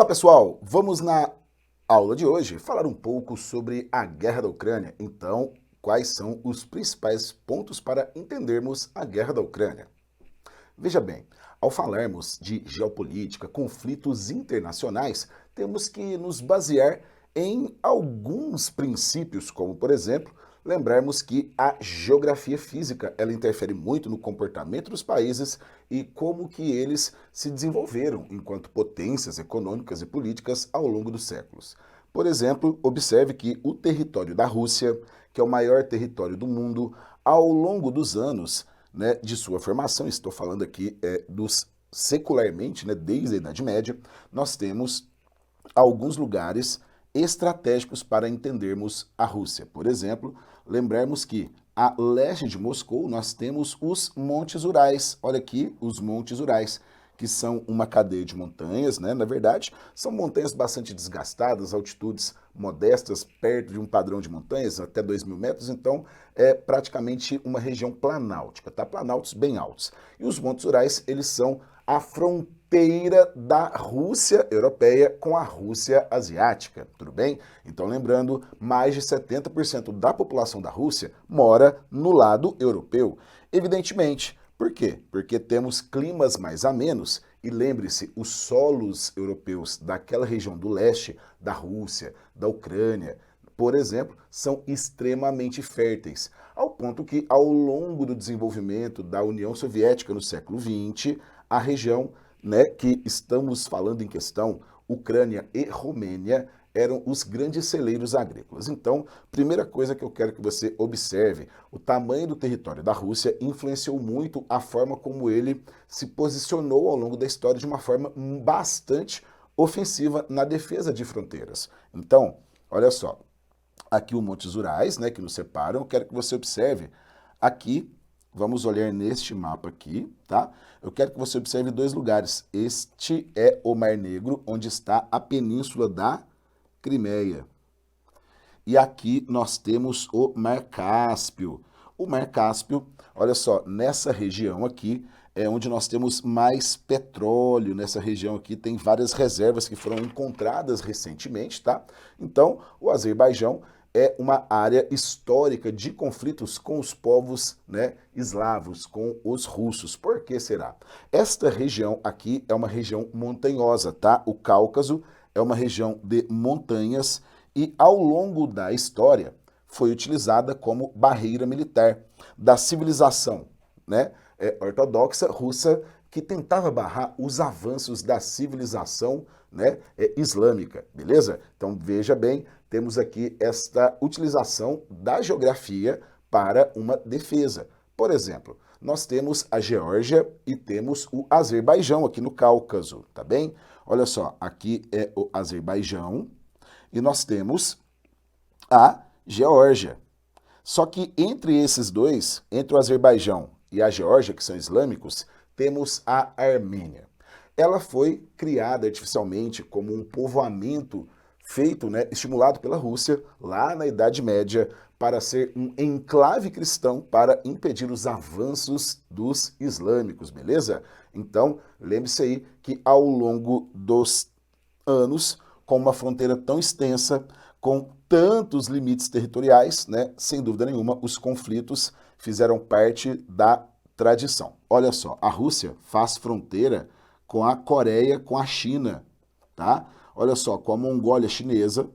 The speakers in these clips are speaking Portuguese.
Olá pessoal, vamos na aula de hoje falar um pouco sobre a guerra da Ucrânia. Então, quais são os principais pontos para entendermos a guerra da Ucrânia? Veja bem, ao falarmos de geopolítica, conflitos internacionais, temos que nos basear em alguns princípios, como por exemplo, lembrarmos que a geografia física, ela interfere muito no comportamento dos países e como que eles se desenvolveram enquanto potências econômicas e políticas ao longo dos séculos. Por exemplo, observe que o território da Rússia, que é o maior território do mundo, ao longo dos anos, né, de sua formação, estou falando aqui dos secularmente, né, desde a Idade Média, nós temos alguns lugares estratégicos para entendermos a Rússia. Por exemplo, lembrarmos que a leste de Moscou nós temos os Montes Urais. Olha aqui os Montes Urais, que são uma cadeia de montanhas, né? Na verdade, são montanhas bastante desgastadas, altitudes modestas, perto de um padrão de montanhas, até 2.000 metros, então é praticamente uma região planáltica, tá? Planaltos bem altos. E os Montes Urais, eles são a fronteira da Rússia europeia com a Rússia asiática, tudo bem? Então lembrando, mais de 70% da população da Rússia mora no lado europeu. Evidentemente, por quê? Porque temos climas mais amenos e lembre-se, os solos europeus daquela região do leste, da Rússia, da Ucrânia, por exemplo, são extremamente férteis, ao ponto que ao longo do desenvolvimento da União Soviética no século XX, a região, né, que estamos falando em questão, Ucrânia e Romênia, eram os grandes celeiros agrícolas. Então, primeira coisa que eu quero que você observe, o tamanho do território da Rússia influenciou muito a forma como ele se posicionou ao longo da história de uma forma bastante ofensiva na defesa de fronteiras. Então, olha só, aqui o Montes Urais, né, que nos separam, eu quero que você observe aqui. Vamos olhar neste mapa aqui, tá? Eu quero que você observe dois lugares. Este é o Mar Negro, onde está a Península da Crimeia. E aqui nós temos o Mar Cáspio. O Mar Cáspio, olha só, nessa região aqui é onde nós temos mais petróleo. Nessa região aqui tem várias reservas que foram encontradas recentemente, tá? Então, o Azerbaijão é uma área histórica de conflitos com os povos, né, eslavos, com os russos. Por que será? Esta região aqui é uma região montanhosa, tá? O Cáucaso é uma região de montanhas e ao longo da história foi utilizada como barreira militar da civilização, né, ortodoxa russa, que tentava barrar os avanços da civilização, né, islâmica, beleza? Então veja bem, temos aqui esta utilização da geografia para uma defesa. Por exemplo, nós temos a Geórgia e temos o Azerbaijão aqui no Cáucaso, tá bem? Olha só, aqui é o Azerbaijão e nós temos a Geórgia. Só que entre esses dois, entre o Azerbaijão e a Geórgia, que são islâmicos, temos a Armênia. Ela foi criada artificialmente como um povoamento feito, né, estimulado pela Rússia lá na Idade Média para ser um enclave cristão para impedir os avanços dos islâmicos, beleza? Então, lembre-se aí que ao longo dos anos, com uma fronteira tão extensa, com tantos limites territoriais, né, sem dúvida nenhuma, os conflitos fizeram parte da tradição. Olha só, a Rússia faz fronteira com a Coreia, com a China, tá? Olha só, com a Mongólia chinesa,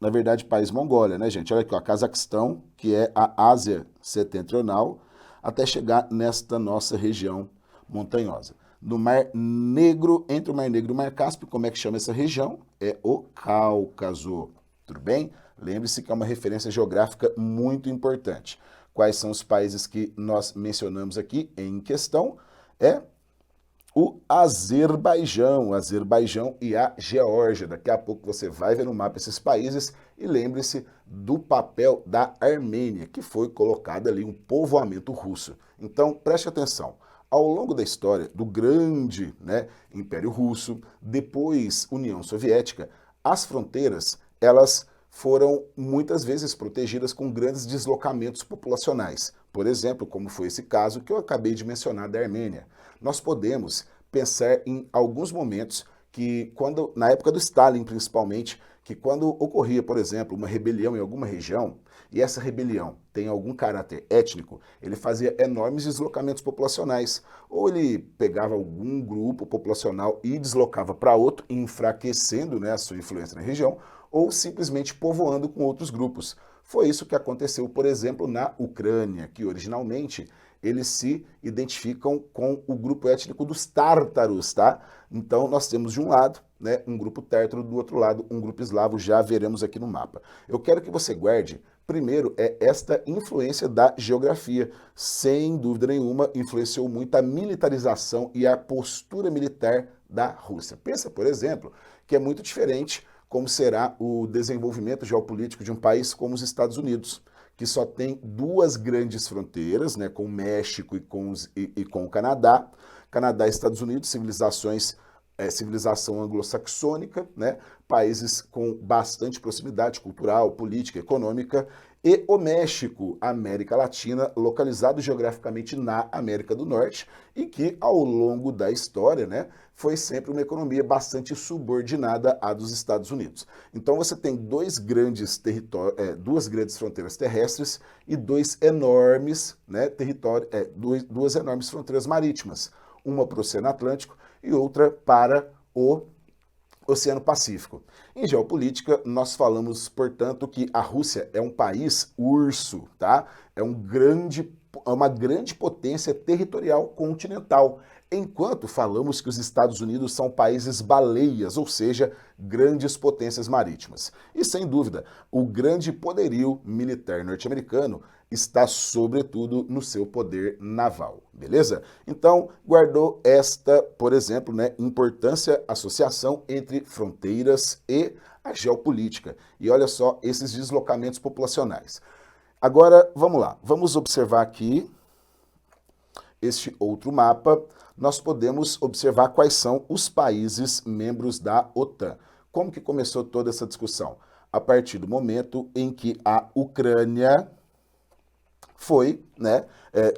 na verdade, país Mongólia, né, gente? Olha aqui, ó, Cazaquistão, que é a Ásia Setentrional, até chegar nesta nossa região montanhosa. No Mar Negro, entre o Mar Negro e o Mar Cáspio, como é que chama essa região? É o Cáucaso, tudo bem? Lembre-se que é uma referência geográfica muito importante. Quais são os países que nós mencionamos aqui em questão? É o Azerbaijão e a Geórgia. Daqui a pouco você vai ver no mapa esses países e lembre-se do papel da Armênia, que foi colocado ali um povoamento russo. Então, preste atenção. Ao longo da história do grande, né, Império Russo, depois União Soviética, as fronteiras, elas foram muitas vezes protegidas com grandes deslocamentos populacionais. Por exemplo, como foi esse caso que eu acabei de mencionar da Armênia. Nós podemos pensar em alguns momentos que quando, na época do Stalin principalmente, que quando ocorria, por exemplo, uma rebelião em alguma região, e essa rebelião tem algum caráter étnico, ele fazia enormes deslocamentos populacionais. Ou ele pegava algum grupo populacional e deslocava para outro, enfraquecendo, né, a sua influência na região, ou simplesmente povoando com outros grupos. Foi isso que aconteceu, por exemplo, na Ucrânia, que originalmente eles se identificam com o grupo étnico dos tártaros, tá? Então nós temos de um lado, né, um grupo tártaro, do outro lado um grupo eslavo, já veremos aqui no mapa. Eu quero que você guarde, primeiro, esta influência da geografia. Sem dúvida nenhuma, influenciou muito a militarização e a postura militar da Rússia. Pensa, por exemplo, que é muito diferente como será o desenvolvimento geopolítico de um país como os Estados Unidos, que só tem duas grandes fronteiras, né, com o México e com o Canadá. Canadá e Estados Unidos, civilização anglo-saxônica, né, países com bastante proximidade cultural, política, econômica, e o México, América Latina, localizado geograficamente na América do Norte, e que ao longo da história, né, foi sempre uma economia bastante subordinada à dos Estados Unidos. Então você tem duas grandes fronteiras terrestres e duas enormes fronteiras marítimas, uma para o Oceano Atlântico e outra para o Oceano Pacífico. Em geopolítica, nós falamos, portanto, que a Rússia é um país urso, tá? É uma grande potência territorial continental, enquanto falamos que os Estados Unidos são países baleias, ou seja, grandes potências marítimas. E sem dúvida, o grande poderio militar norte-americano está sobretudo no seu poder naval, beleza? Então, guardou esta, por exemplo, né, importância, associação entre fronteiras e a geopolítica. E olha só esses deslocamentos populacionais. Agora, vamos lá, vamos observar aqui este outro mapa. Nós podemos observar quais são os países membros da OTAN. Como que começou toda essa discussão? A partir do momento em que a Ucrânia foi, né,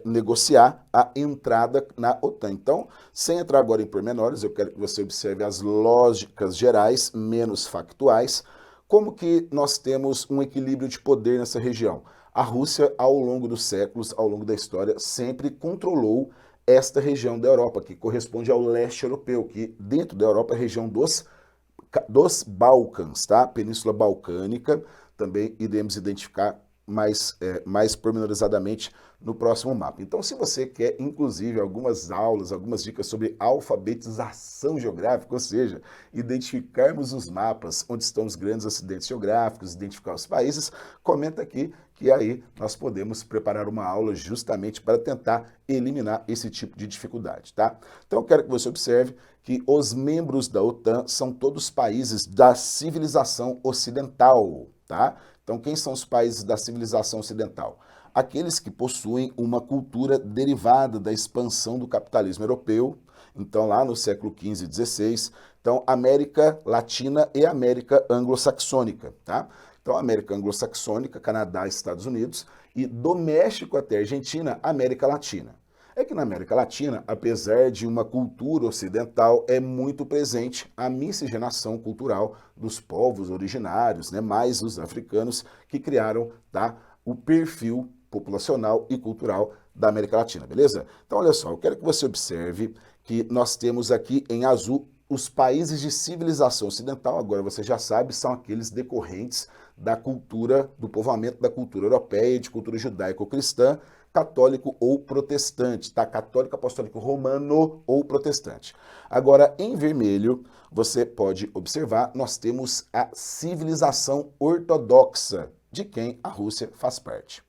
negociar a entrada na OTAN. Então, sem entrar agora em pormenores, eu quero que você observe as lógicas gerais, menos factuais, como que nós temos um equilíbrio de poder nessa região. A Rússia, ao longo dos séculos, ao longo da história, sempre controlou esta região da Europa, que corresponde ao leste europeu, que dentro da Europa é a região dos Balcãs, tá? Península Balcânica, também iremos identificar mais pormenorizadamente no próximo mapa. Então, se você quer, inclusive, algumas aulas, algumas dicas sobre alfabetização geográfica, ou seja, identificarmos os mapas onde estão os grandes acidentes geográficos, identificar os países, comenta aqui que aí nós podemos preparar uma aula justamente para tentar eliminar esse tipo de dificuldade, tá? Então, eu quero que você observe que os membros da OTAN são todos países da civilização ocidental, tá? Então, quem são os países da civilização ocidental? Aqueles que possuem uma cultura derivada da expansão do capitalismo europeu, então lá no século XV e XVI, então América Latina e América Anglo-Saxônica, tá? Então América Anglo-Saxônica, Canadá, Estados Unidos, e do México até Argentina, América Latina. É que na América Latina, apesar de uma cultura ocidental, é muito presente a miscigenação cultural dos povos originários, né, mais os africanos, que criaram, tá, o perfil populacional e cultural da América Latina, beleza? Então, olha só, eu quero que você observe que nós temos aqui em azul os países de civilização ocidental. Agora você já sabe, são aqueles decorrentes da cultura, do povoamento da cultura europeia, de cultura judaico-cristã, católico ou protestante, tá? Católico, apostólico romano ou protestante. Agora, em vermelho, você pode observar, nós temos a civilização ortodoxa, de quem a Rússia faz parte.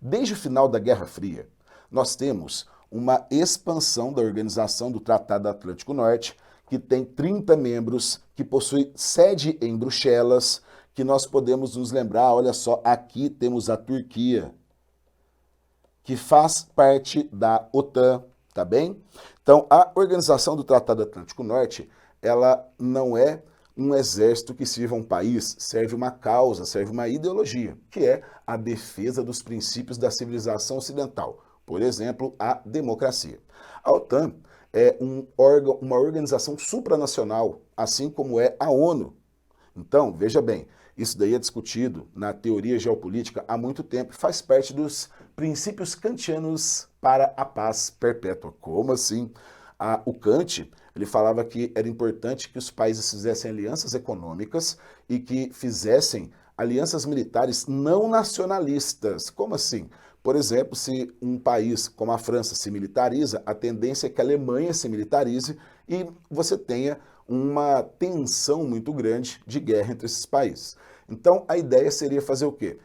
Desde o final da Guerra Fria, nós temos uma expansão da organização do Tratado Atlântico Norte, que tem 30 membros, que possui sede em Bruxelas, que nós podemos nos lembrar, olha só, aqui temos a Turquia, que faz parte da OTAN, tá bem? Então, a organização do Tratado Atlântico Norte, ela não é um exército que sirva um país, serve uma causa, serve uma ideologia, que é a defesa dos princípios da civilização ocidental, por exemplo, a democracia. A OTAN, é um órgão, uma organização supranacional, assim como é a ONU. Então, veja bem, isso daí é discutido na teoria geopolítica há muito tempo e faz parte dos princípios kantianos para a paz perpétua. Como assim? O Kant, ele falava que era importante que os países fizessem alianças econômicas e que fizessem alianças militares não nacionalistas. Como assim? Por exemplo, se um país como a França se militariza, a tendência é que a Alemanha se militarize e você tenha uma tensão muito grande de guerra entre esses países. Então, a ideia seria fazer o quê?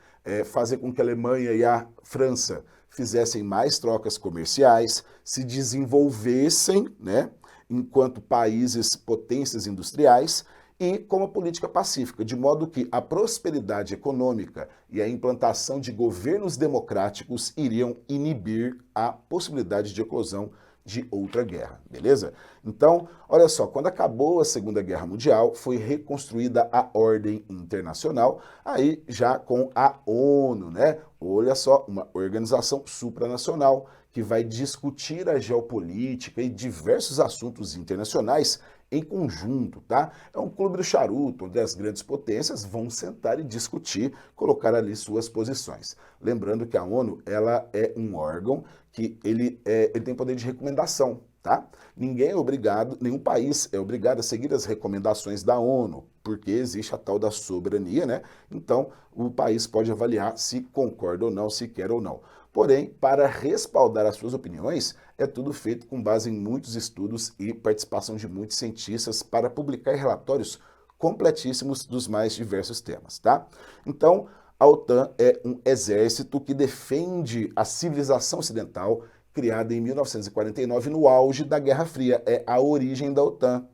Fazer com que a Alemanha e a França fizessem mais trocas comerciais, se desenvolvessem, né, enquanto países potências industriais e com uma política pacífica, de modo que a prosperidade econômica e a implantação de governos democráticos iriam inibir a possibilidade de eclosão de outra guerra, beleza? Então, olha só, quando acabou a Segunda Guerra Mundial, foi reconstruída a ordem internacional, aí já com a ONU, né? Olha só, uma organização supranacional que vai discutir a geopolítica e diversos assuntos internacionais em conjunto, tá? É um clube do charuto, onde as grandes potências vão sentar e discutir, colocar ali suas posições. Lembrando que a ONU, ela é um órgão que ele tem poder de recomendação, tá? Ninguém é obrigado, nenhum país é obrigado a seguir as recomendações da ONU, porque existe a tal da soberania, né? Então, o país pode avaliar se concorda ou não, se quer ou não. Porém, para respaldar as suas opiniões, é tudo feito com base em muitos estudos e participação de muitos cientistas para publicar relatórios completíssimos dos mais diversos temas, tá? Então, a OTAN é um exército que defende a civilização ocidental, criada em 1949 no auge da Guerra Fria. É a origem da OTAN.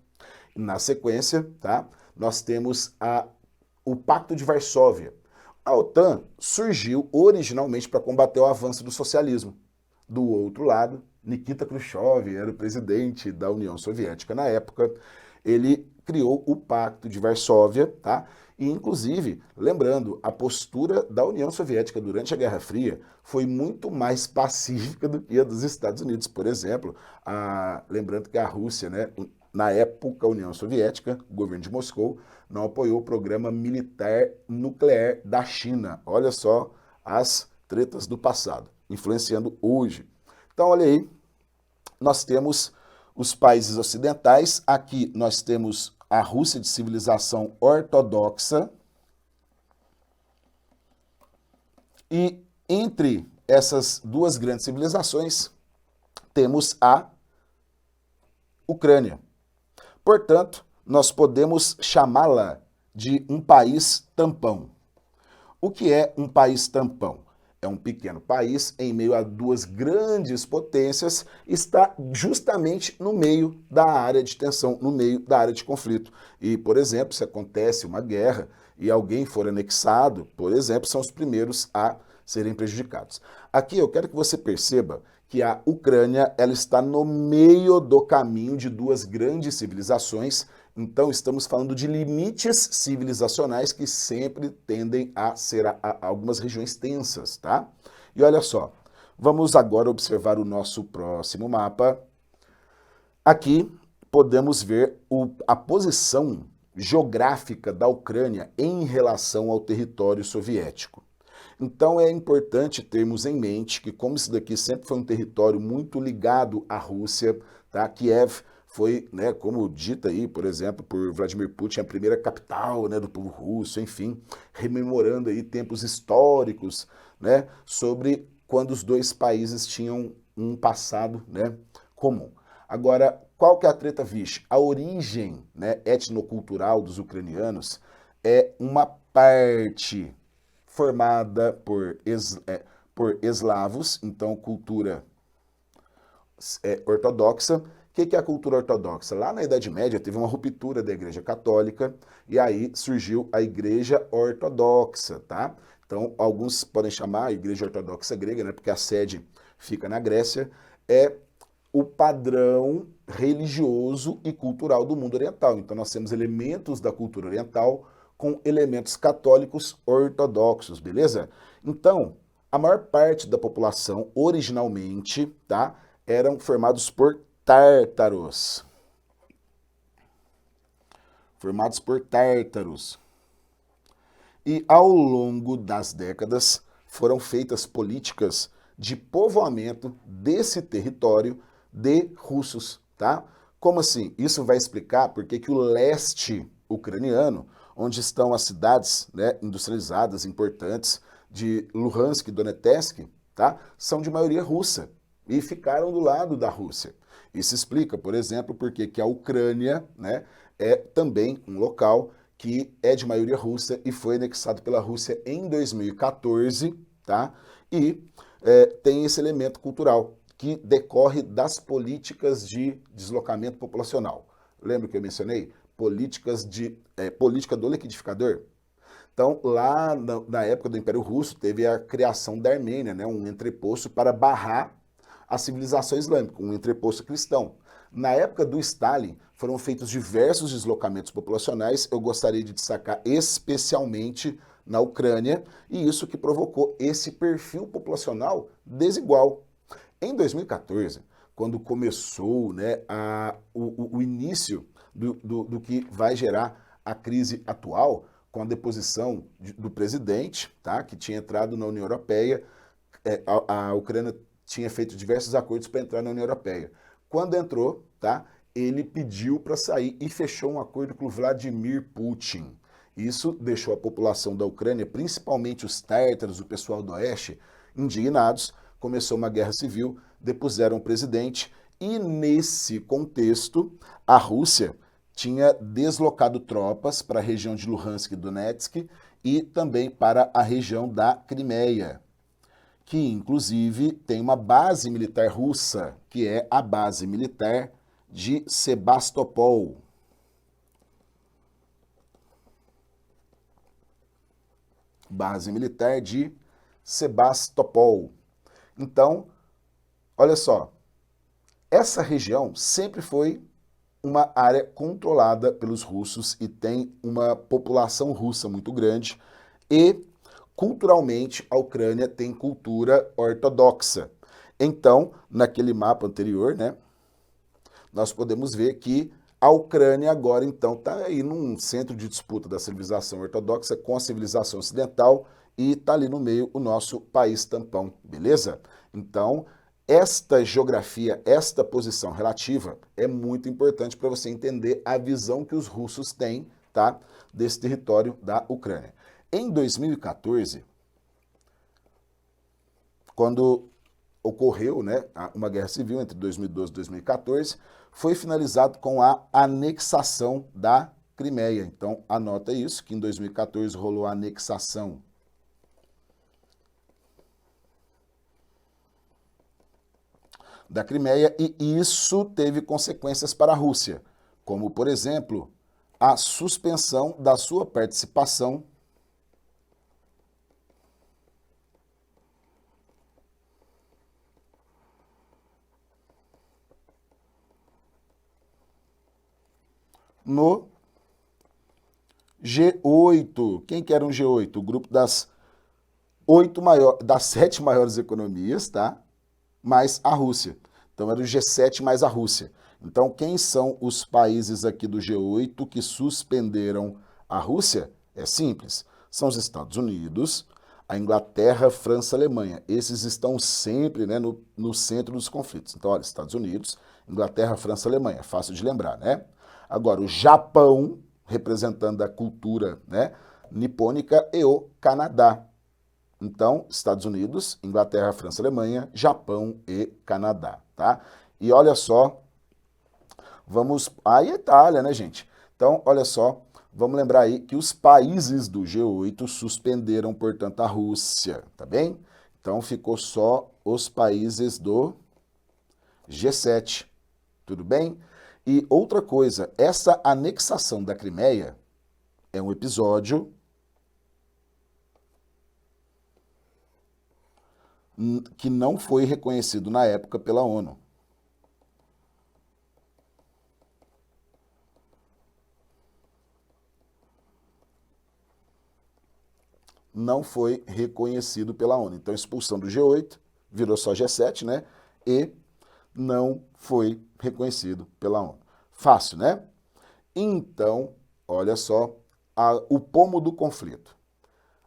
Na sequência, tá, nós temos o Pacto de Varsóvia. A OTAN surgiu originalmente para combater o avanço do socialismo. Do outro lado, Nikita Khrushchev era o presidente da União Soviética na época. Ele criou o Pacto de Varsóvia, tá? E, inclusive, lembrando, a postura da União Soviética durante a Guerra Fria foi muito mais pacífica do que a dos Estados Unidos, por exemplo. Lembrando que a Rússia, né, na época, a União Soviética, o governo de Moscou, não apoiou o programa militar nuclear da China. Olha só as tretas do passado, influenciando hoje. Então, olha aí, nós temos os países ocidentais, aqui nós temos a Rússia de civilização ortodoxa, e entre essas duas grandes civilizações temos a Ucrânia. Portanto, nós podemos chamá-la de um país tampão. O que é um país tampão? É um pequeno país em meio a duas grandes potências, está justamente no meio da área de tensão, no meio da área de conflito. E, por exemplo, se acontece uma guerra e alguém for anexado, por exemplo, são os primeiros a serem prejudicados. Aqui eu quero que você perceba que a Ucrânia ela está no meio do caminho de duas grandes civilizações. Então, estamos falando de limites civilizacionais que sempre tendem a ser algumas regiões tensas, tá? E olha só, vamos agora observar o nosso próximo mapa. Aqui podemos ver a posição geográfica da Ucrânia em relação ao território soviético. Então é importante termos em mente que, como isso daqui sempre foi um território muito ligado à Rússia, tá? Kiev foi, né, como dita aí, por exemplo, por Vladimir Putin, a primeira capital, né, do povo russo, enfim, rememorando aí tempos históricos, né, sobre quando os dois países tinham um passado, né, comum. Agora, qual que é a treta, vixe? A origem, né, etnocultural dos ucranianos é uma parte formada por eslavos, então cultura ortodoxa. O que é a cultura ortodoxa? Lá na Idade Média teve uma ruptura da Igreja Católica e aí surgiu a Igreja Ortodoxa, tá? Então, alguns podem chamar a Igreja Ortodoxa grega, né, porque a sede fica na Grécia, é o padrão religioso e cultural do mundo oriental. Então, nós temos elementos da cultura oriental com elementos católicos ortodoxos, beleza? Então, a maior parte da população, originalmente, tá, eram formados por tártaros. Formados por tártaros. E ao longo das décadas foram feitas políticas de povoamento desse território de russos, tá? Como assim? Isso vai explicar por que o leste ucraniano, onde estão as cidades, né, industrializadas importantes de Luhansk e Donetsk, tá, são de maioria russa e ficaram do lado da Rússia. Isso explica, por exemplo, por que a Ucrânia, né, é também um local que é de maioria russa e foi anexado pela Rússia em 2014, tá? E tem esse elemento cultural que decorre das políticas de deslocamento populacional. Lembra que eu mencionei? Política do liquidificador? Então, lá na época do Império Russo, teve a criação da Armênia, né, um entreposto para barrar a civilização islâmica, um entreposto cristão. Na época do Stalin, foram feitos diversos deslocamentos populacionais, eu gostaria de destacar especialmente na Ucrânia, e isso que provocou esse perfil populacional desigual. Em 2014, quando começou, né, o início do que vai gerar a crise atual, com a deposição do presidente, tá, que tinha entrado na União Europeia, a Ucrânia tinha feito diversos acordos para entrar na União Europeia. Quando entrou, tá, ele pediu para sair e fechou um acordo com o Vladimir Putin. Isso deixou a população da Ucrânia, principalmente os tártaros, o pessoal do oeste, indignados. Começou uma guerra civil, depuseram o presidente e, nesse contexto, a Rússia tinha deslocado tropas para a região de Luhansk e Donetsk e também para a região da Crimeia, que inclusive tem uma base militar russa, que é a base militar de Sebastopol. Base militar de Sebastopol. Então, olha só, essa região sempre foi uma área controlada pelos russos e tem uma população russa muito grande e, culturalmente, a Ucrânia tem cultura ortodoxa. Então, naquele mapa anterior, né, nós podemos ver que a Ucrânia agora, então, está aí num centro de disputa da civilização ortodoxa com a civilização ocidental e está ali no meio o nosso país tampão, beleza? Então, esta geografia, esta posição relativa é muito importante para você entender a visão que os russos têm, tá, desse território da Ucrânia. Em 2014, quando ocorreu, né, uma guerra civil entre 2012 e 2014, foi finalizado com a anexação da Crimeia. Então, anota isso, que em 2014 rolou a anexação da Crimeia e isso teve consequências para a Rússia, como, por exemplo, a suspensão da sua participação no G8. Quem que era um G8? O grupo das 7 maiores economias, tá? Mais a Rússia. Então era o G7 mais a Rússia. Então quem são os países aqui do G8 que suspenderam a Rússia? É simples. São os Estados Unidos, a Inglaterra, França, Alemanha. Esses estão sempre, né, no centro dos conflitos. Então, olha, Estados Unidos, Inglaterra, França, Alemanha. Fácil de lembrar, né? Agora, o Japão, representando a cultura, né, nipônica, e o Canadá. Então, Estados Unidos, Inglaterra, França, Alemanha, Japão e Canadá, tá? E olha só, vamos... Aí Itália, né, gente? Então, olha só, vamos lembrar aí que os países do G8 suspenderam, portanto, a Rússia, tá bem? Então, ficou só os países do G7, tudo bem? E outra coisa, essa anexação da Crimeia é um episódio que não foi reconhecido na época pela ONU. Não foi reconhecido pela ONU. Então, expulsão do G8, virou só G7, né? E não foi reconhecido pela ONU. Fácil, né? Então, olha só o pomo do conflito.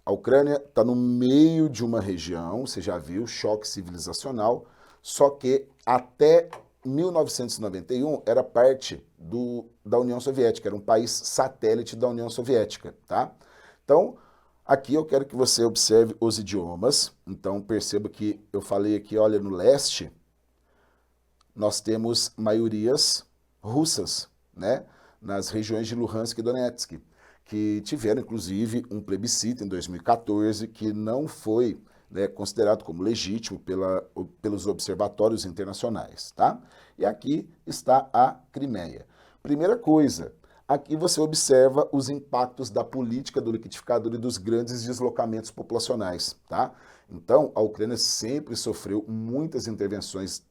A Ucrânia está no meio de uma região, você já viu, choque civilizacional, só que até 1991 era parte da União Soviética, era um país satélite da União Soviética, tá? Então, aqui eu quero que você observe os idiomas. Então, perceba que eu falei aqui, olha, no leste, nós temos maiorias russas, né? Nas regiões de Luhansk e Donetsk, que tiveram, inclusive, um plebiscito em 2014 que não foi, né, considerado como legítimo pelos observatórios internacionais, tá? E aqui está a Crimeia. Primeira coisa, aqui você observa os impactos da política do liquidificador e dos grandes deslocamentos populacionais, tá? Então, a Ucrânia sempre sofreu muitas intervenções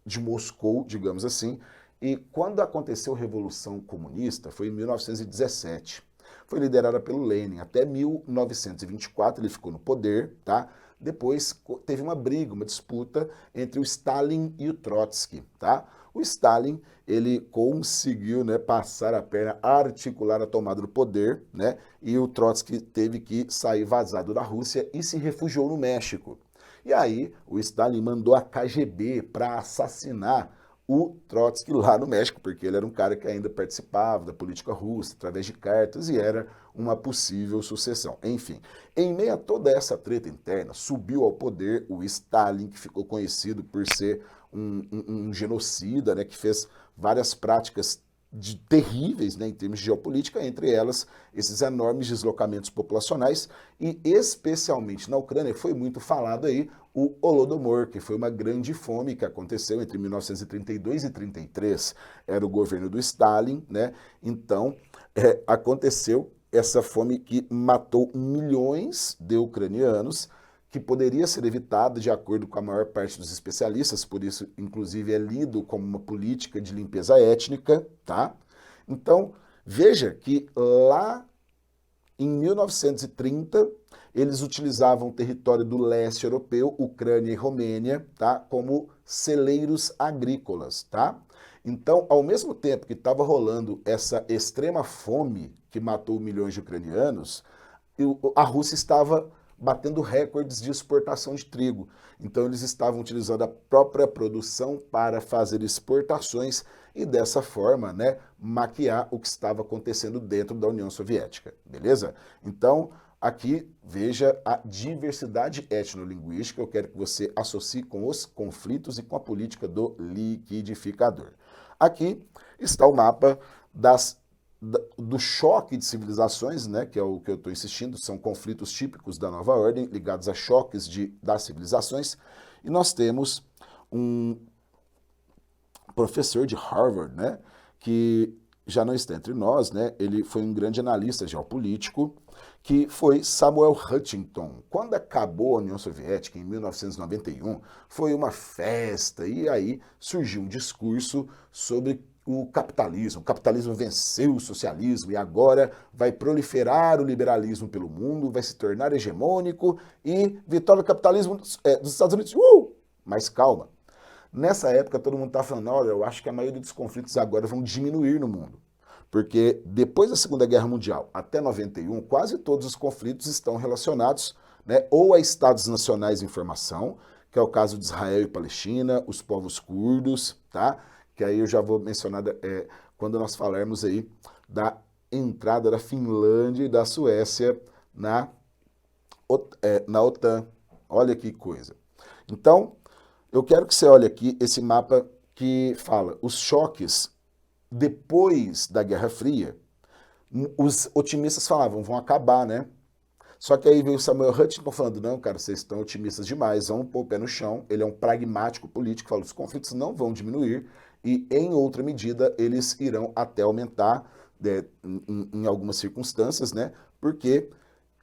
de Moscou, digamos assim, e quando aconteceu a Revolução Comunista, foi em 1917. Foi liderada pelo Lenin. Até 1924 ele ficou no poder, tá? Depois teve uma briga, uma disputa entre o Stalin e o Trotsky, tá? O Stalin, ele conseguiu, né, passar a perna, articular a tomada do poder, né? E o Trotsky teve que sair vazado da Rússia e se refugiou no México. E aí o Stalin mandou a KGB para assassinar o Trotsky lá no México, porque ele era um cara que ainda participava da política russa, através de cartas, e era uma possível sucessão. Enfim, em meio a toda essa treta interna, subiu ao poder o Stalin, que ficou conhecido por ser um genocida, né, que fez várias práticas terríveis, né, em termos de geopolítica, entre elas esses enormes deslocamentos populacionais, e especialmente na Ucrânia foi muito falado aí o Holodomor, que foi uma grande fome que aconteceu entre 1932 e 33, era o governo do Stalin, né? Então aconteceu essa fome que matou milhões de ucranianos, que poderia ser evitada de acordo com a maior parte dos especialistas, por isso, inclusive, é lido como uma política de limpeza étnica, tá? Então, veja que lá em 1930, eles utilizavam o território do leste europeu, Ucrânia e Romênia, tá? Como celeiros agrícolas, tá? Então, ao mesmo tempo que estava rolando essa extrema fome que matou milhões de ucranianos, a Rússia estava batendo recordes de exportação de trigo. Então eles estavam utilizando a própria produção para fazer exportações e dessa forma, né, maquiar o que estava acontecendo dentro da União Soviética, beleza? Então, aqui veja a diversidade etnolinguística, eu quero que você associe com os conflitos e com a política do liquidificador. Aqui está o mapa do choque de civilizações, né, que é o que eu estou insistindo, são conflitos típicos da nova ordem, ligados a choques das civilizações, e nós temos um professor de Harvard, né, que já não está entre nós, né, ele foi um grande analista geopolítico, que foi Samuel Huntington. Quando acabou a União Soviética, em 1991, foi uma festa, e aí surgiu um discurso sobre o capitalismo venceu o socialismo e agora vai proliferar o liberalismo pelo mundo, vai se tornar hegemônico e vitória do capitalismo dos Estados Unidos. Mas calma, nessa época todo mundo está falando, olha, eu acho que a maioria dos conflitos agora vão diminuir no mundo, porque depois da Segunda Guerra Mundial até 91, quase todos os conflitos estão relacionados, né, ou a estados nacionais em formação, que é o caso de Israel e Palestina, os povos curdos, tá? Que aí eu já vou mencionar quando nós falarmos aí da entrada da Finlândia e da Suécia na OTAN. Olha que coisa. Então, eu quero que você olhe aqui esse mapa que fala os choques depois da Guerra Fria. Os otimistas falavam, vão acabar, né? Só que aí veio o Samuel Huntington falando, não, cara, vocês estão otimistas demais, vamos pôr o pé no chão. Ele é um pragmático político, fala, os conflitos não vão diminuir e, em outra medida, eles irão até aumentar em algumas circunstâncias, né? Porque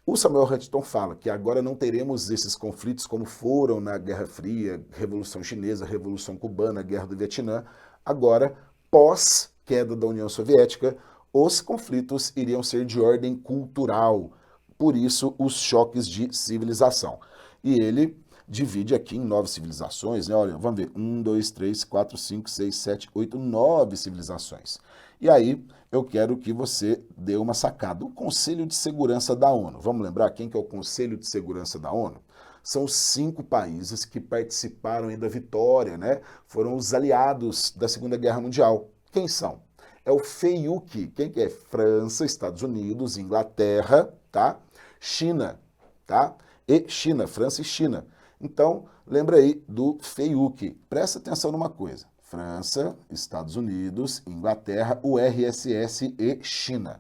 o Samuel Huntington fala que agora não teremos esses conflitos como foram na Guerra Fria, Revolução Chinesa, Revolução Cubana, Guerra do Vietnã. Agora, pós queda da União Soviética, os conflitos iriam ser de ordem cultural. Por isso, os choques de civilização. E ele divide aqui em 9 civilizações, né? Olha, vamos ver, 1, 2, 3, 4, 5, 6, 7, 8, 9 civilizações. E aí, eu quero que você dê uma sacada. O Conselho de Segurança da ONU, vamos lembrar quem que é o Conselho de Segurança da ONU? São 5 países que participaram aí da vitória, né? Foram os aliados da Segunda Guerra Mundial. Quem são? É o FEIUC, quem que é? França, Estados Unidos, Inglaterra, tá? China, tá? E China, França e China. Então, lembra aí do FEIUC. Presta atenção numa coisa. França, Estados Unidos, Inglaterra, URSS e China.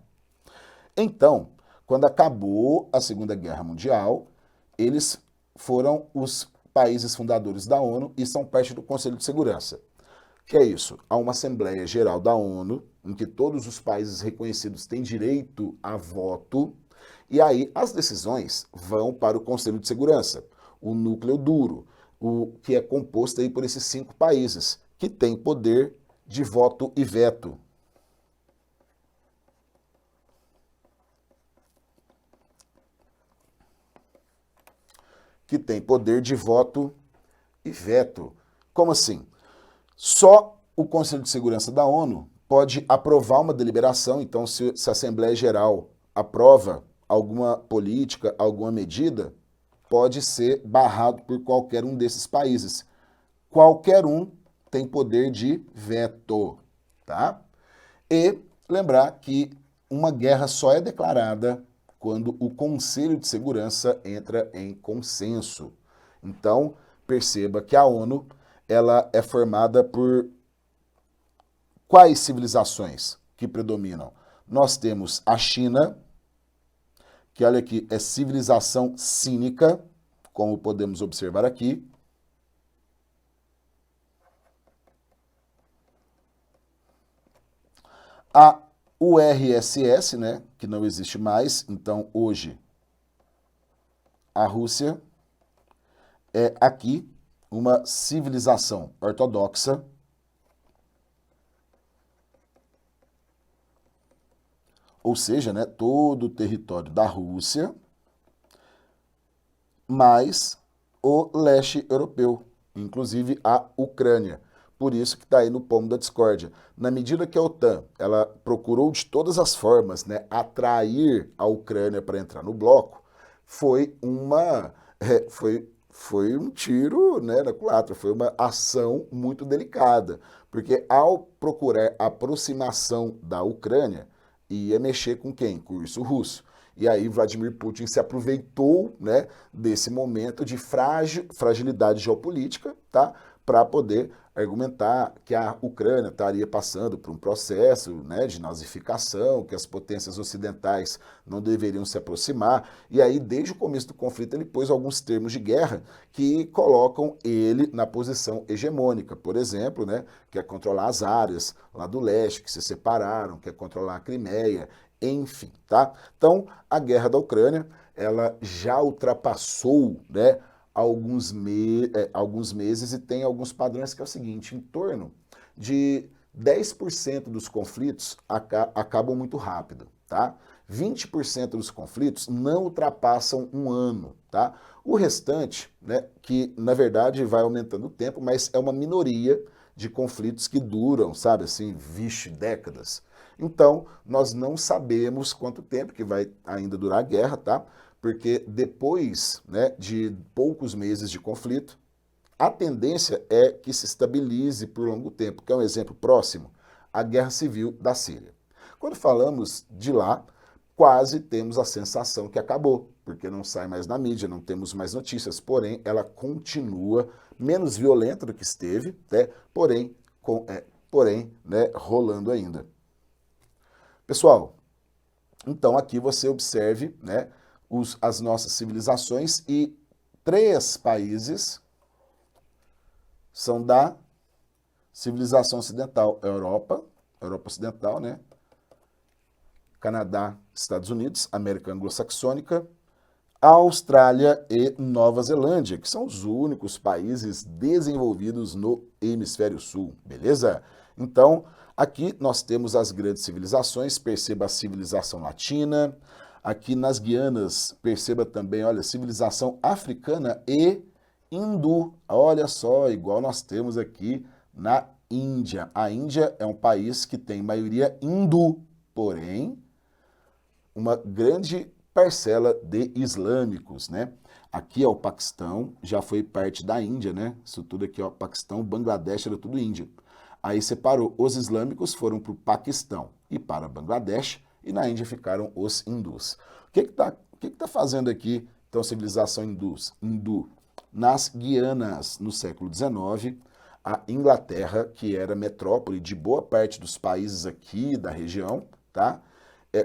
Então, quando acabou a Segunda Guerra Mundial, eles foram os países fundadores da ONU e são parte do Conselho de Segurança. Que é isso? Há uma Assembleia Geral da ONU, em que todos os países reconhecidos têm direito a voto, e aí as decisões vão para o Conselho de Segurança, o núcleo duro, o que é composto aí por esses 5 países, que têm poder de voto e veto. Que tem poder de voto e veto. Como assim? Só o Conselho de Segurança da ONU pode aprovar uma deliberação, então se a Assembleia Geral aprova alguma política, alguma medida, pode ser barrado por qualquer um desses países. Qualquer um tem poder de veto, tá? E lembrar que uma guerra só é declarada quando o Conselho de Segurança entra em consenso. Então, perceba que a ONU ela é formada por quais civilizações que predominam? Nós temos a China, que olha aqui, é civilização cínica, como podemos observar aqui. A URSS, né, que não existe mais, então hoje a Rússia é aqui uma civilização ortodoxa, ou seja, né, todo o território da Rússia, mais o leste europeu, inclusive a Ucrânia. Por isso que está aí no pomo da discórdia. Na medida que a OTAN ela procurou de todas as formas, né, atrair a Ucrânia para entrar no bloco, foi um tiro, né, na culatra, foi uma ação muito delicada, porque ao procurar a aproximação da Ucrânia, ia mexer com quem? Com o urso russo. E aí Vladimir Putin se aproveitou, né, desse momento de fragilidade geopolítica, tá, para poder argumentar que a Ucrânia estaria passando por um processo, né, de nazificação, que as potências ocidentais não deveriam se aproximar. E aí, desde o começo do conflito, ele pôs alguns termos de guerra que colocam ele na posição hegemônica. Por exemplo, né, quer controlar as áreas lá do leste que se separaram, quer controlar a Crimeia, enfim, tá? Então, a guerra da Ucrânia, ela já ultrapassou, né, alguns meses e tem alguns padrões que é o seguinte, em torno de 10% dos conflitos acabam muito rápido, tá? 20% dos conflitos não ultrapassam um ano, tá? O restante, né, que na verdade vai aumentando o tempo, mas é uma minoria de conflitos que duram, sabe, assim, vixe, décadas. Então, nós não sabemos quanto tempo que vai ainda durar a guerra, tá? Porque depois, né, de poucos meses de conflito, a tendência é que se estabilize por longo tempo. Que é um exemplo próximo, a Guerra Civil da Síria. Quando falamos de lá, quase temos a sensação que acabou, porque não sai mais na mídia, não temos mais notícias, porém ela continua menos violenta do que esteve, né? Porém, né, rolando ainda. Pessoal, então aqui você observe, né, as nossas civilizações e 3 países são da civilização ocidental, Europa Ocidental, né, Canadá, Estados Unidos, América Anglo-Saxônica, Austrália e Nova Zelândia, que são os únicos países desenvolvidos no hemisfério sul, beleza? Então, aqui nós temos as grandes civilizações, perceba a civilização latina, aqui nas Guianas, perceba também, olha, civilização africana e hindu. Olha só, igual nós temos aqui na Índia. A Índia é um país que tem maioria hindu, porém uma grande parcela de islâmicos, né? Aqui é o Paquistão, já foi parte da Índia, né? Isso tudo aqui, ó, Paquistão, Bangladesh, era tudo Índia. Aí separou, os islâmicos foram para o Paquistão e para Bangladesh, e na Índia ficaram os hindus. O que tá fazendo aqui, então, a civilização hindu? Nas Guianas, no século XIX, a Inglaterra, que era metrópole de boa parte dos países aqui da região, tá?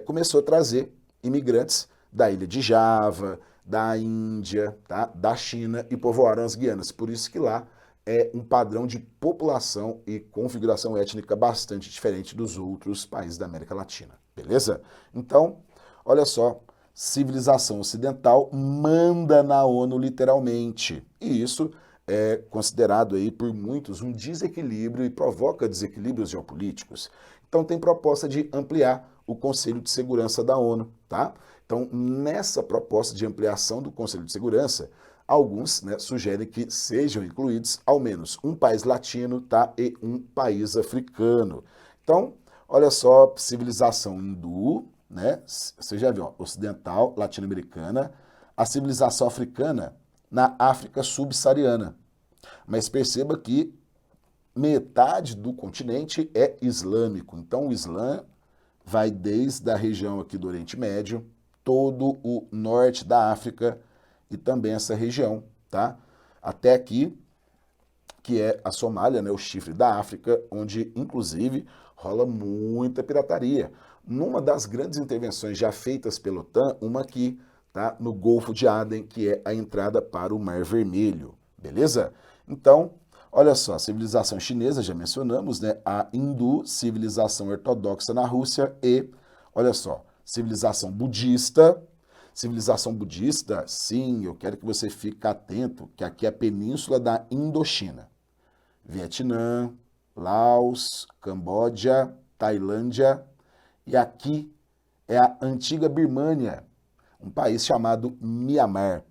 Começou a trazer imigrantes da ilha de Java, da Índia, tá? Da China e povoaram as Guianas. Por isso que lá é um padrão de população e configuração étnica bastante diferente dos outros países da América Latina, beleza? Então, olha só, civilização ocidental manda na ONU literalmente, e isso é considerado aí por muitos um desequilíbrio e provoca desequilíbrios geopolíticos. Então tem proposta de ampliar o Conselho de Segurança da ONU, tá? Então, nessa proposta de ampliação do Conselho de Segurança, alguns, né, sugerem que sejam incluídos ao menos um país latino, tá, e um país africano. Então, olha só, civilização hindu, né, você já viu, ó, ocidental, latino-americana, a civilização africana na África subsaariana. Mas perceba que metade do continente é islâmico. Então, o Islã vai desde a região aqui do Oriente Médio, todo o norte da África e também essa região, tá? Até aqui, que é a Somália, né, o chifre da África, onde inclusive rola muita pirataria. Numa das grandes intervenções já feitas pela OTAN, uma aqui, tá, no Golfo de Aden, que é a entrada para o Mar Vermelho, beleza? Então, olha só, a civilização chinesa, já mencionamos, né? A hindu, civilização ortodoxa na Rússia e, olha só, civilização budista. Civilização budista, sim, eu quero que você fique atento, que aqui é a península da Indochina. Vietnã, Laos, Camboja, Tailândia e aqui é a antiga Birmânia, um país chamado Mianmar.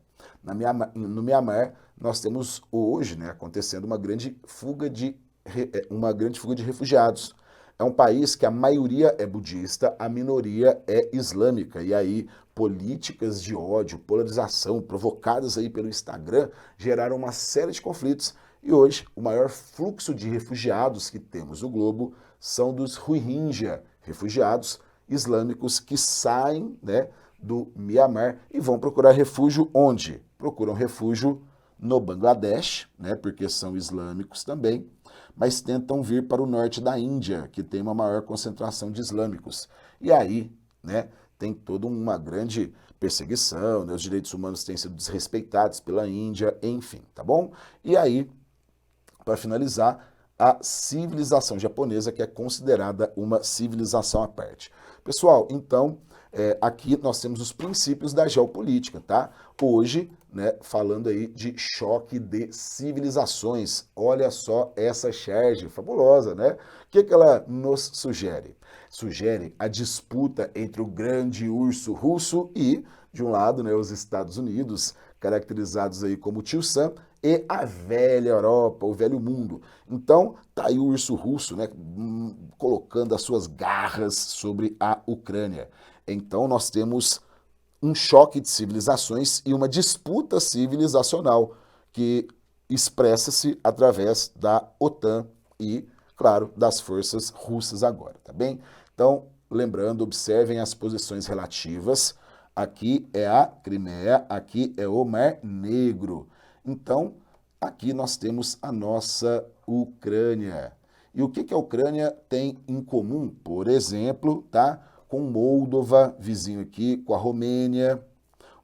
No Mianmar, nós temos hoje, né, acontecendo uma grande fuga de refugiados. É um país que a maioria é budista, a minoria é islâmica. E aí, políticas de ódio, polarização provocadas aí pelo Instagram geraram uma série de conflitos. E hoje, o maior fluxo de refugiados que temos no globo são dos Rohingya, refugiados islâmicos que saem, né, do Mianmar e vão procurar refúgio onde? Procuram refúgio no Bangladesh, né, porque são islâmicos também, mas tentam vir para o norte da Índia, que tem uma maior concentração de islâmicos. E aí, né, tem toda uma grande perseguição, né, os direitos humanos têm sido desrespeitados pela Índia, enfim, tá bom? E aí, para finalizar, a civilização japonesa, que é considerada uma civilização à parte. Pessoal, então, aqui nós temos os princípios da geopolítica, tá? Hoje, né, falando aí de choque de civilizações. Olha só essa charge fabulosa, né? O que ela nos sugere? Sugere a disputa entre o grande urso russo e, de um lado, né, os Estados Unidos, caracterizados aí como Tio Sam, e a velha Europa, o velho mundo. Então, tá aí o urso russo, né, colocando as suas garras sobre a Ucrânia. Então, nós temos um choque de civilizações e uma disputa civilizacional que expressa-se através da OTAN e, claro, das forças russas agora, tá bem? Então, lembrando, observem as posições relativas. Aqui é a Crimeia, aqui é o Mar Negro. Então, aqui nós temos a nossa Ucrânia. E o que a Ucrânia tem em comum? Por exemplo, tá? Com Moldova, vizinho aqui, com a Romênia,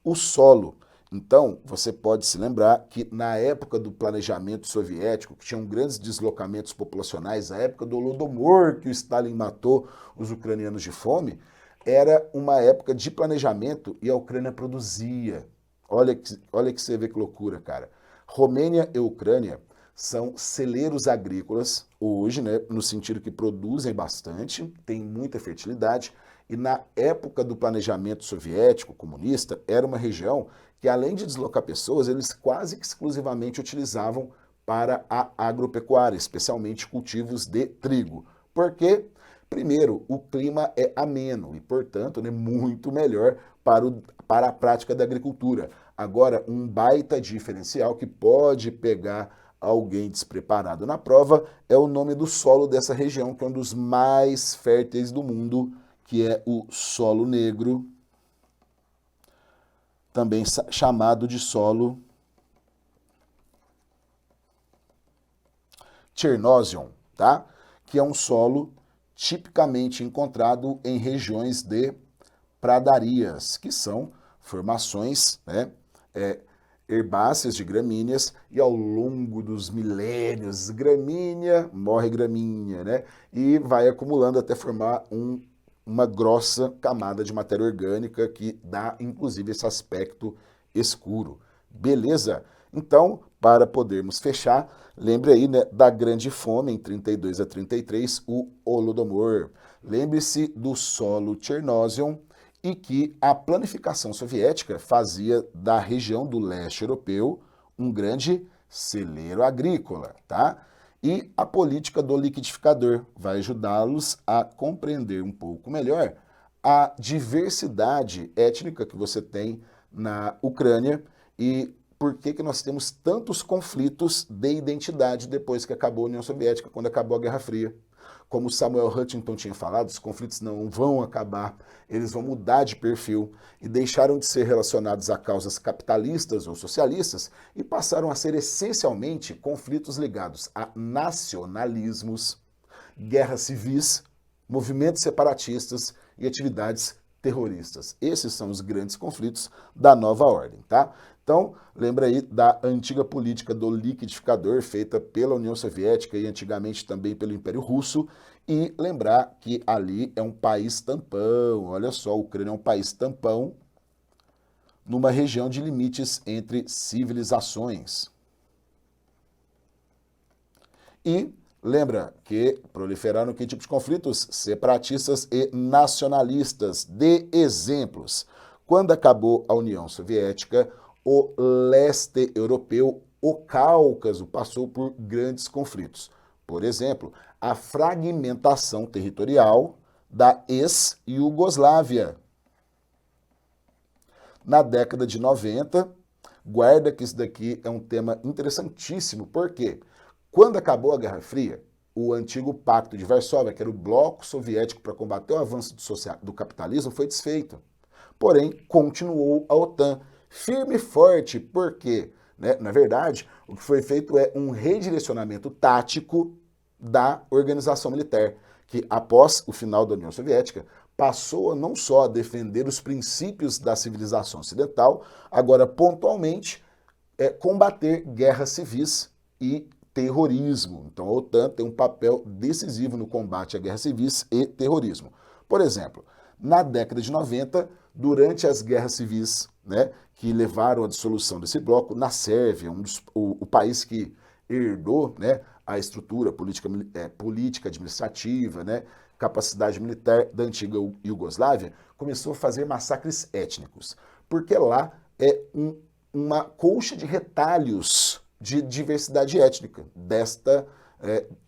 o solo. Então, você pode se lembrar que na época do planejamento soviético, que tinham grandes deslocamentos populacionais, a época do Holodomor, que o Stalin matou os ucranianos de fome, era uma época de planejamento e a Ucrânia produzia. Olha que você vê que loucura, cara. Romênia e Ucrânia são celeiros agrícolas, hoje, né, no sentido que produzem bastante, tem muita fertilidade, e na época do planejamento soviético, comunista, era uma região que, além de deslocar pessoas, eles quase que exclusivamente utilizavam para a agropecuária, especialmente cultivos de trigo. Por quê? Primeiro, o clima é ameno e, portanto, né, muito melhor para a prática da agricultura. Agora, um baita diferencial que pode pegar alguém despreparado na prova é o nome do solo dessa região, que é um dos mais férteis do mundo, que é o solo negro, também chamado de solo Chernozem, tá? Que é um solo tipicamente encontrado em regiões de pradarias, que são formações, né, herbáceas de gramíneas, e ao longo dos milênios, gramínea morre gramínea, né, e vai acumulando até formar uma grossa camada de matéria orgânica que dá, inclusive, esse aspecto escuro. Beleza? Então, para podermos fechar, lembre aí, né, da Grande Fome, em 32 a 33, o Holodomor. Lembre-se do solo Chernozem, e que a planificação soviética fazia da região do leste europeu um grande celeiro agrícola, tá? E a política do liquidificador vai ajudá-los a compreender um pouco melhor a diversidade étnica que você tem na Ucrânia e por que nós temos tantos conflitos de identidade depois que acabou a União Soviética, quando acabou a Guerra Fria. Como Samuel Huntington tinha falado, os conflitos não vão acabar, eles vão mudar de perfil e deixaram de ser relacionados a causas capitalistas ou socialistas e passaram a ser essencialmente conflitos ligados a nacionalismos, guerras civis, movimentos separatistas e atividades terroristas. Esses são os grandes conflitos da nova ordem, tá? Então, lembra aí da antiga política do liquidificador feita pela União Soviética e antigamente também pelo Império Russo, e lembrar que ali é um país tampão, olha só, a Ucrânia é um país tampão numa região de limites entre civilizações. E lembra que proliferaram que tipo de conflitos? Separatistas e nacionalistas. Dê exemplos. Quando acabou a União Soviética, o leste europeu, o Cáucaso, passou por grandes conflitos. Por exemplo, a fragmentação territorial da ex-Iugoslávia. Na década de 90, guarda que isso daqui é um tema interessantíssimo, porque quando acabou a Guerra Fria, o antigo Pacto de Varsóvia, que era o bloco soviético para combater o avanço do capitalismo, foi desfeito. Porém, continuou a OTAN, firme e forte, porque, né, na verdade, o que foi feito é um redirecionamento tático da organização militar, que após o final da União Soviética, passou não só a defender os princípios da civilização ocidental, agora pontualmente combater guerras civis e terrorismo. Então a OTAN tem um papel decisivo no combate a guerras civis e terrorismo. Por exemplo, na década de 90, durante as guerras civis, né, que levaram à dissolução desse bloco, na Sérvia, o país que herdou, né, a estrutura política administrativa, né, capacidade militar da antiga Iugoslávia, começou a fazer massacres étnicos, porque lá é uma colcha de retalhos de diversidade étnica,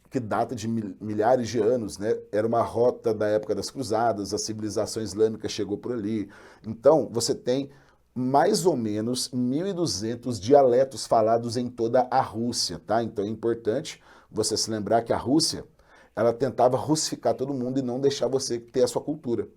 que data de milhares de anos, né? Era uma rota da época das cruzadas, a civilização islâmica chegou por ali. Então, você tem mais ou menos 1.200 dialetos falados em toda a Rússia, tá? Então é importante você se lembrar que a Rússia, ela tentava russificar todo mundo e não deixar você ter a sua cultura.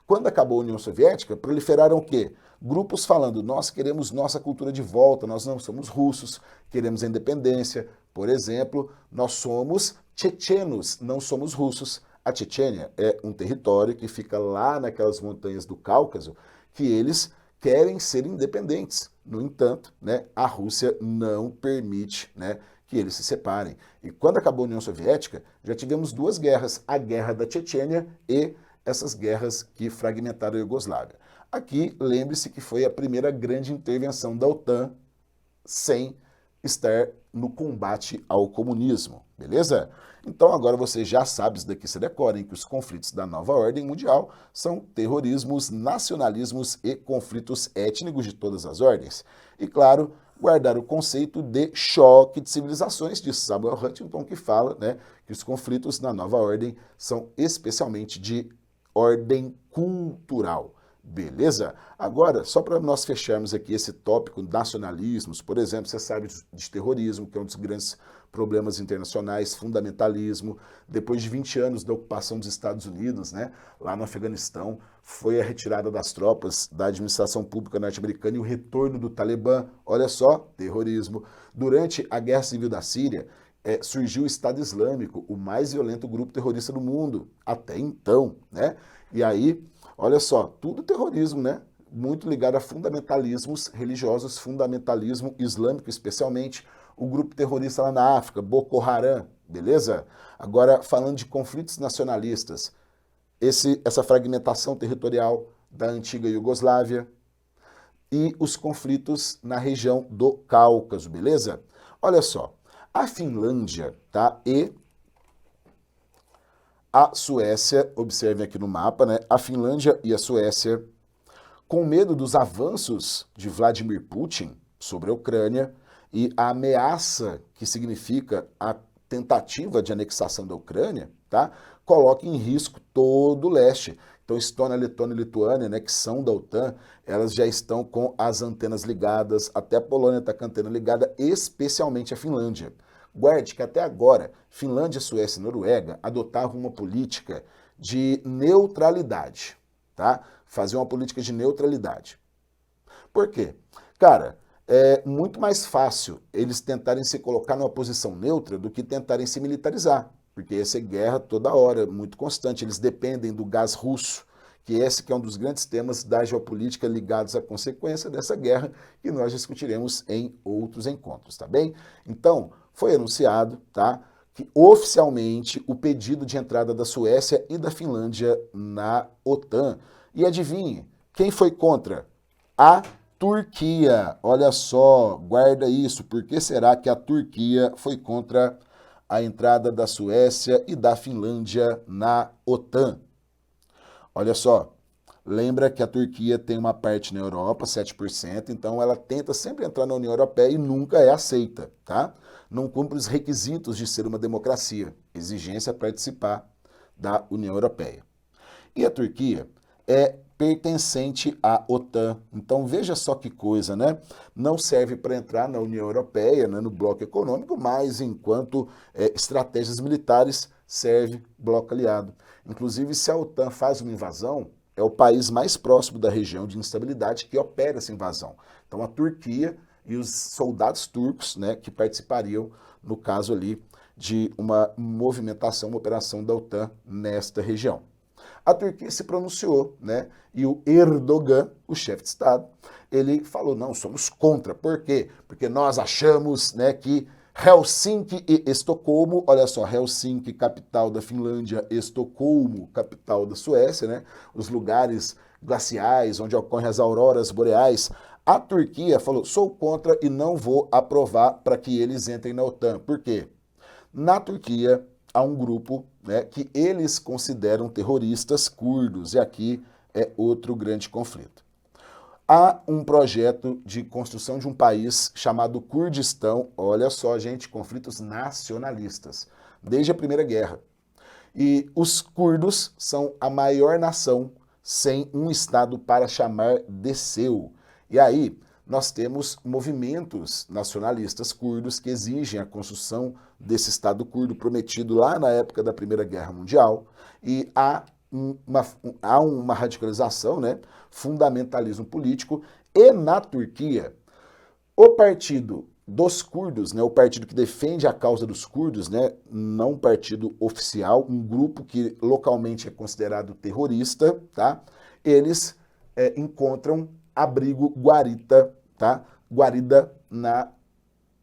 Quando acabou a União Soviética, proliferaram o quê? Grupos falando, nós queremos nossa cultura de volta, nós não somos russos, queremos a independência. Por exemplo, nós somos tchetchenos, não somos russos. A Chechênia é um território que fica lá naquelas montanhas do Cáucaso, que eles querem ser independentes. No entanto, né, a Rússia não permite, né, que eles se separem. E quando acabou a União Soviética, já tivemos duas guerras, a Guerra da Chechênia e essas guerras que fragmentaram a Iugoslávia. Aqui, lembre-se que foi a primeira grande intervenção da OTAN sem estar no combate ao comunismo, beleza? Então agora você já sabe, isso daqui você decora, que os conflitos da nova ordem mundial são terrorismos, nacionalismos e conflitos étnicos de todas as ordens. E claro, guardar o conceito de choque de civilizações de Samuel Huntington, que fala, né, que os conflitos na nova ordem são especialmente de ordem cultural. Beleza? Agora, só para nós fecharmos aqui esse tópico nacionalismos, por exemplo, você sabe de terrorismo, que é um dos grandes problemas internacionais, fundamentalismo. Depois de 20 anos da ocupação dos Estados Unidos, né, lá no Afeganistão, foi a retirada das tropas da administração pública norte-americana e o retorno do Talibã. Olha só, terrorismo. Durante a Guerra Civil da Síria, surgiu o Estado Islâmico, o mais violento grupo terrorista do mundo, até então, né? E aí, olha só, tudo terrorismo, né? Muito ligado a fundamentalismos religiosos, fundamentalismo islâmico especialmente, o grupo terrorista lá na África, Boko Haram, beleza? Agora, falando de conflitos nacionalistas, essa fragmentação territorial da antiga Iugoslávia e os conflitos na região do Cáucaso, beleza? Olha só, a Finlândia, tá? E a Suécia, observem aqui no mapa, né? A Finlândia e a Suécia, com medo dos avanços de Vladimir Putin sobre a Ucrânia e a ameaça que significa a tentativa de anexação da Ucrânia, tá? Coloca em risco todo o leste. Então, Estônia, Letônia e Lituânia, né, que são da OTAN, elas já estão com as antenas ligadas, até a Polônia está com a antena ligada, especialmente a Finlândia. Guarde que até agora, Finlândia, Suécia e Noruega adotavam uma política de neutralidade, tá? Faziam uma política de neutralidade. Por quê? Cara, é muito mais fácil eles tentarem se colocar numa posição neutra do que tentarem se militarizar, porque essa é guerra toda hora, muito constante, eles dependem do gás russo, que esse que é um dos grandes temas da geopolítica ligados à consequência dessa guerra, que nós discutiremos em outros encontros, tá bem? Então, foi anunciado, tá, que oficialmente o pedido de entrada da Suécia e da Finlândia na OTAN. E adivinhe, quem foi contra? A Turquia. Olha só, guarda isso. Por que será que a Turquia foi contra a entrada da Suécia e da Finlândia na OTAN? Olha só, lembra que a Turquia tem uma parte na Europa, 7%, então ela tenta sempre entrar na União Europeia e nunca é aceita, tá? Não cumpre os requisitos de ser uma democracia, exigência participar da União Europeia. E a Turquia é pertencente à OTAN. Então veja só que coisa, né? Não serve para entrar na União Europeia, né, no bloco econômico, mas enquanto estratégias militares serve bloco aliado. Inclusive, se a OTAN faz uma invasão, é o país mais próximo da região de instabilidade que opera essa invasão. Então a Turquia e os soldados turcos, né, que participariam, no caso ali, de uma movimentação, uma operação da OTAN nesta região. A Turquia se pronunciou, né? E o Erdogan, o chefe de Estado, ele falou, não, somos contra. Por quê? Porque nós achamos, né, que Helsinki e Estocolmo, olha só, Helsinki, capital da Finlândia, Estocolmo, capital da Suécia, né? Os lugares glaciais, onde ocorrem as auroras boreais. A Turquia falou, sou contra e não vou aprovar para que eles entrem na OTAN. Por quê? Na Turquia, há um grupo, né, que eles consideram terroristas curdos, e aqui é outro grande conflito. Há um projeto de construção de um país chamado Kurdistão, olha só, gente, conflitos nacionalistas, desde a Primeira Guerra. E os curdos são a maior nação sem um Estado para chamar de seu. E aí, nós temos movimentos nacionalistas curdos que exigem a construção desse Estado curdo prometido lá na época da Primeira Guerra Mundial, e há uma radicalização, né, fundamentalismo político, e na Turquia, o partido dos curdos, né, o partido que defende a causa dos curdos, né, não um partido oficial, um grupo que localmente é considerado terrorista, tá? Eles encontram abrigo guarita, tá? Guarida na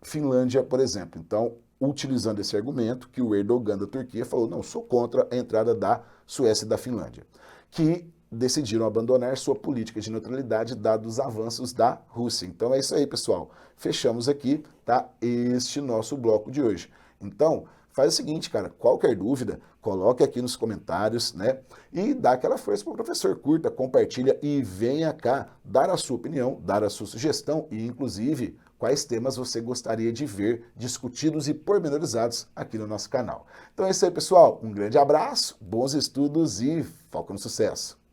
Finlândia, por exemplo. Então, utilizando esse argumento, que o Erdogan da Turquia falou, não, sou contra a entrada da Suécia e da Finlândia. Que decidiram abandonar sua política de neutralidade dados os avanços da Rússia. Então é isso aí, pessoal. Fechamos aqui, tá? Este nosso bloco de hoje. Então, faz o seguinte, cara, qualquer dúvida, coloque aqui nos comentários, né? E dá aquela força pro professor, curta, compartilha e venha cá dar a sua opinião, dar a sua sugestão e, inclusive, quais temas você gostaria de ver discutidos e pormenorizados aqui no nosso canal. Então é isso aí, pessoal. Um grande abraço, bons estudos e foco no sucesso!